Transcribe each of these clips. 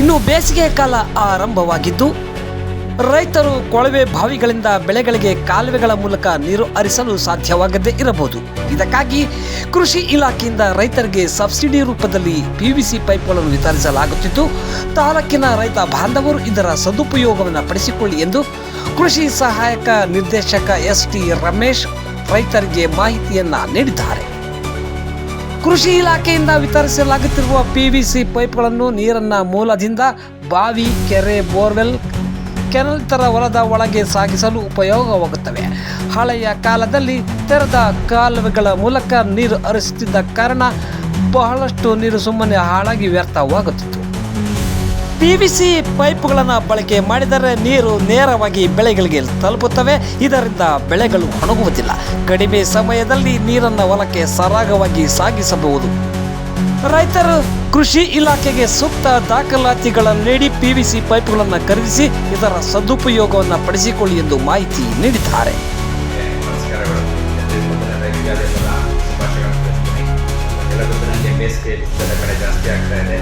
ಇನ್ನು ಬೇಸಿಗೆ ಕಾಲ ಆರಂಭವಾಗಿದ್ದು ರೈತರು ಕೊಳವೆ ಬಾವಿಗಳಿಂದ ಬೆಳೆಗಳಿಗೆ ಕಾಲುವೆಗಳ ಮೂಲಕ ನೀರು ಹರಿಸಲು ಸಾಧ್ಯವಾಗದೇ ಇರಬಹುದು. ಇದಕ್ಕಾಗಿ ಕೃಷಿ ಇಲಾಖೆಯಿಂದ ರೈತರಿಗೆ ಸಬ್ಸಿಡಿ ರೂಪದಲ್ಲಿ PVC ಪೈಪ್ಗಳನ್ನು ವಿತರಿಸಲಾಗುತ್ತಿದ್ದು, ತಾಲೂಕಿನ ರೈತ ಬಾಂಧವರು ಇದರ ಸದುಪಯೋಗವನ್ನು ಪಡಿಸಿಕೊಳ್ಳಿ ಎಂದು ಕೃಷಿ ಸಹಾಯಕ ನಿರ್ದೇಶಕ ST ರಮೇಶ್ ರೈತರಿಗೆ ಮಾಹಿತಿಯನ್ನ ನೀಡಿದ್ದಾರೆ. ಕೃಷಿ ಇಲಾಖೆಯಿಂದ ವಿತರಿಸಲಾಗುತ್ತಿರುವ PVC ಪೈಪ್ಗಳನ್ನು ನೀರನ್ನ ಮೂಲದಿಂದ ಬಾವಿ, ಕೆರೆ, ಬೋರ್ವೆಲ್, ಕೆನಲ್ ತರ ಹೊಲದ ಒಳಗೆ ಸಾಗಿಸಲು ಉಪಯೋಗವಾಗುತ್ತವೆ. ಹಳೆಯ ಕಾಲದಲ್ಲಿ ತೆರೆದ ಕಾಲುವೆಗಳ ಮೂಲಕ ನೀರು ಹರಿಸುತ್ತಿದ್ದ ಕಾರಣ ಬಹಳಷ್ಟು ನೀರು ಸುಮ್ಮನೆ ಹಾಳಾಗಿ ವ್ಯರ್ಥವಾಗುತ್ತಿತ್ತು. PVC ಪೈಪ್ಗಳನ್ನು ಬಳಕೆ ಮಾಡಿದರೆ ನೀರು ನೇರವಾಗಿ ಬೆಳೆಗಳಿಗೆ ತಲುಪುತ್ತವೆ. ಇದರಿಂದ ಬೆಳೆಗಳು ಒಣಗುವುದಿಲ್ಲ. ಕಡಿಮೆ ಸಮಯದಲ್ಲಿ ನೀರನ್ನು ಹೊಲಕ್ಕೆ ಸರಾಗವಾಗಿ ಸಾಗಿಸಬಹುದು. ರೈತರು ಕೃಷಿ ಇಲಾಖೆಗೆ ಸೂಕ್ತ ದಾಖಲಾತಿಗಳನ್ನು ನೀಡಿ PVC ಪೈಪ್ಗಳನ್ನು ಖರೀದಿಸಿ ಇದರ ಸದುಪಯೋಗವನ್ನು ಪಡಿಸಿಕೊಳ್ಳಿ ಎಂದು ಮಾಹಿತಿ ನೀಡಿದ್ದಾರೆ. ಬೇಸಿಗೆ ಕಡೆ ಜಾಸ್ತಿ ಆಗ್ತಾ ಇದೆ.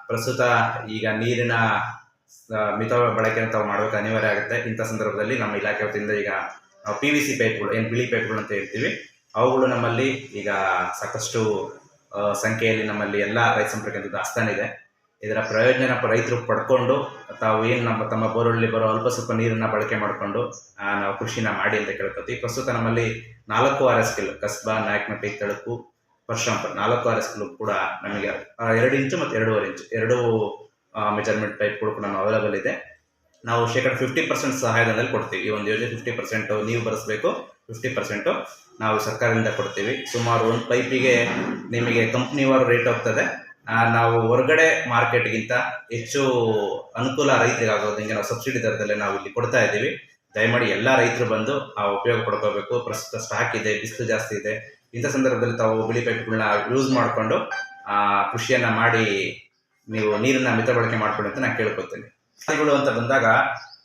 ಪ್ರಸ್ತುತ ನೀರಿನ ಮಿತ ಬಳಕೆ ತಾವು ಮಾಡಬೇಕು ಅನಿವಾರ್ಯ ಆಗುತ್ತೆ. ಇಂಥ ಸಂದರ್ಭದಲ್ಲಿ ನಮ್ಮ ಇಲಾಖೆ ವತಿಯಿಂದ ಈಗ ನಾವು PVC ಪೈಪ್ಗಳು, ಏನು ಬಿಳಿ ಪೈಪ್ಗಳು ಅಂತ ಹೇಳ್ತೀವಿ, ಅವುಗಳು ನಮ್ಮಲ್ಲಿ ಈಗ ಸಾಕಷ್ಟು ಸಂಖ್ಯೆಯಲ್ಲಿ ನಮ್ಮಲ್ಲಿ ಎಲ್ಲ ರೈತ ಸಂಪರ್ಕ ದಾಸ್ತಾನು ಇದೆ. ಇದರ ಪ್ರಯೋಜನ ರೈತರು ಪಡ್ಕೊಂಡು ತಾವು ಏನು ತಮ್ಮ ಬೋರಲ್ಲಿ ಬರೋ ಅಲ್ಪ ಸ್ವಲ್ಪ ನೀರನ್ನು ಬಳಕೆ ಮಾಡಿಕೊಂಡು ನಾವು ಕೃಷಿನ ಮಾಡಿ ಅಂತ ಕೇಳ್ಕೊತೀವಿ. ಪ್ರಸ್ತುತ ನಮ್ಮಲ್ಲಿ 4 RSL ಕಸ್ಬಾ, ನಾಯಕನಪೇಟೆ, ತಳುಕು, ಪರಶುರಾಂಪುರ 4 RSL ಕೂಡ ನಮಗೆ 2 ಇಂಚು ಮತ್ತು 2.5 ಇಂಚು 2 ಮೆಜರ್ಮೆಂಟ್ ಪೈಪ್ಗಳು ಕೂಡ ನಮ್ಮ ಅವೈಲೇಬಲ್ ಇದೆ. ನಾವು 50% ಸಹಾಯಧನದಲ್ಲಿ ಕೊಡ್ತೀವಿ. ಈ ಒಂದು ಯೋಜನೆ 50% ನೀವು ಬರೆಸಬೇಕು, 50% ನಾವು ಸರ್ಕಾರದಿಂದ ಕೊಡ್ತೀವಿ. ಸುಮಾರು ಒಂದು ಪೈಪಿಗೆ ನಿಮಗೆ ಕಂಪ್ನಿಯವರು ರೇಟ್ ಹೋಗ್ತದೆ. ನಾವು ಹೊರಗಡೆ ಮಾರ್ಕೆಟ್ಗಿಂತ ಹೆಚ್ಚು ಅನುಕೂಲ ರೈತರಿಗೆ ಆಗೋದಂಗೆ ನಾವು ಸಬ್ಸಿಡಿ ದರದಲ್ಲೇ ನಾವು ಇಲ್ಲಿ ಕೊಡ್ತಾ ಇದ್ದೀವಿ. ದಯಮಾಡಿ ಎಲ್ಲ ರೈತರು ಬಂದು ಆ ಉಪಯೋಗ ಪಡ್ಕೋಬೇಕು. ಪ್ರಸ್ತುತ ಸ್ಟಾಕ್ ಇದೆ, ಬಿಸಿಲು ಜಾಸ್ತಿ ಇದೆ. ಇಂಥ ಸಂದರ್ಭದಲ್ಲಿ ತಾವು ಬಿಳಿ ಪೈಪ್ಗಳನ್ನ ಯೂಸ್ ಮಾಡಿಕೊಂಡು ಕೃಷಿಯನ್ನು ಮಾಡಿ ನೀವು ನೀರನ್ನ ಮಿತ ಬಳಕೆ ಮಾಡ್ಕೊಳ್ಳಿ ಅಂತ ನಾನು ಕೇಳ್ಕೊತೀನಿ. ಸಸಿಗಳು ಅಂತ ಬಂದಾಗ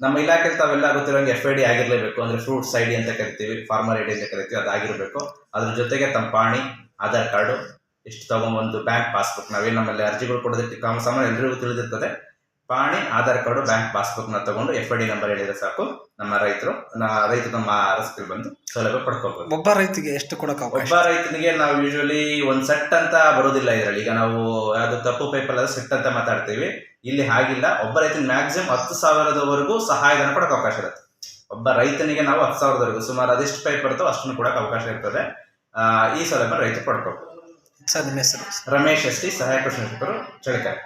ನಮ್ಮ ಇಲಾಖೆಯಲ್ಲಿ ತಾವೆಲ್ಲ ಗೊತ್ತಿರೋಂಗೆ FID ಆಗಿರಲೇಬೇಕು. ಅಂದರೆ ಫ್ರೂಟ್ಸ್ ID ಅಂತ ಕರಿತೀವಿ, ಫಾರ್ಮರ್ ID ಅಂತ ಕರಿತೀವಿ, ಅದಾಗಿರಬೇಕು. ಅದ್ರ ಜೊತೆಗೆ ತಮ್ಮ ಪಾಣಿ, ಆಧಾರ್ ಕಾರ್ಡು ಇಷ್ಟು ತಗೊಂಬಂದು ಬ್ಯಾಂಕ್ ಪಾಸ್ಬುಕ್, ನಾವೇನು ನಮ್ಮಲ್ಲಿ ಅರ್ಜಿಗಳು ಕೊಡೋದಕ್ಕೆ ಸಾಮಾನ್ಯ ಎಲ್ಲರಿಗೂ ತಿಳಿದಿರ್ತದೆ. ಪಾಣಿ, ಆಧಾರ್ ಕಾರ್ಡು, ಬ್ಯಾಂಕ್ ಪಾಸ್ಬುಕ್ನ ತಗೊಂಡು FID ನಂಬರ್ ಹೇಳಿದ್ರೆ ಸಾಕು, ನಮ್ಮ ರೈತರು ನಮ್ಮ RSL ಬಂದು ಸೌಲಭ್ಯ ಪಡ್ಕೋಬಹುದು. ಒಬ್ಬ ರೈತರಿಗೆ ಎಷ್ಟು ಕೊಡೋಕೆ? ಒಬ್ಬ ರೈತನಿಗೆ ನಾವು ಯೂಶುವಲಿ ಒಂದು ಸೆಟ್ ಅಂತ ಬರೋದಿಲ್ಲ ಇದರಲ್ಲಿ. ಈಗ ನಾವು ಯಾವುದು ಕಪ್ಪು ಪೈಪಲ್ಲ ಸೆಟ್ ಅಂತ ಮಾತಾಡ್ತೀವಿ. ಇಲ್ಲಿ ಹಾಗಿಲ್ಲ. ಒಬ್ಬ ರೈತನಿಗೆ ಮ್ಯಾಕ್ಸಿಮಮ್ 10,000ವರೆಗೂ ಸಹಾಯಧನ ಕೊಡೋಕೆ ಅವಕಾಶ ಇರುತ್ತೆ. ಒಬ್ಬ ರೈತನಿಗೆ ನಾವು 10,000ವರೆಗೂ ಸುಮಾರು ಅದೆಷ್ಟು ಪೈಪ್ ಬರುತ್ತೋ ಅಷ್ಟನ್ನು ಕೊಡೋಕೆ ಅವಕಾಶ ಇರ್ತದೆ. ಈ ಸೌಲಭ್ಯ ರೈತರು ಪಡ್ಕೋಬಹುದು. ಸರ್, ನಿಮ್ಮ ಹೆಸರು? ರಮೇಶ್ ST, ಸಹಾಯಕ ಕೃಷಿ ನಿರ್ದೇಶಕರು, ಚಳಿಕೆರೆ.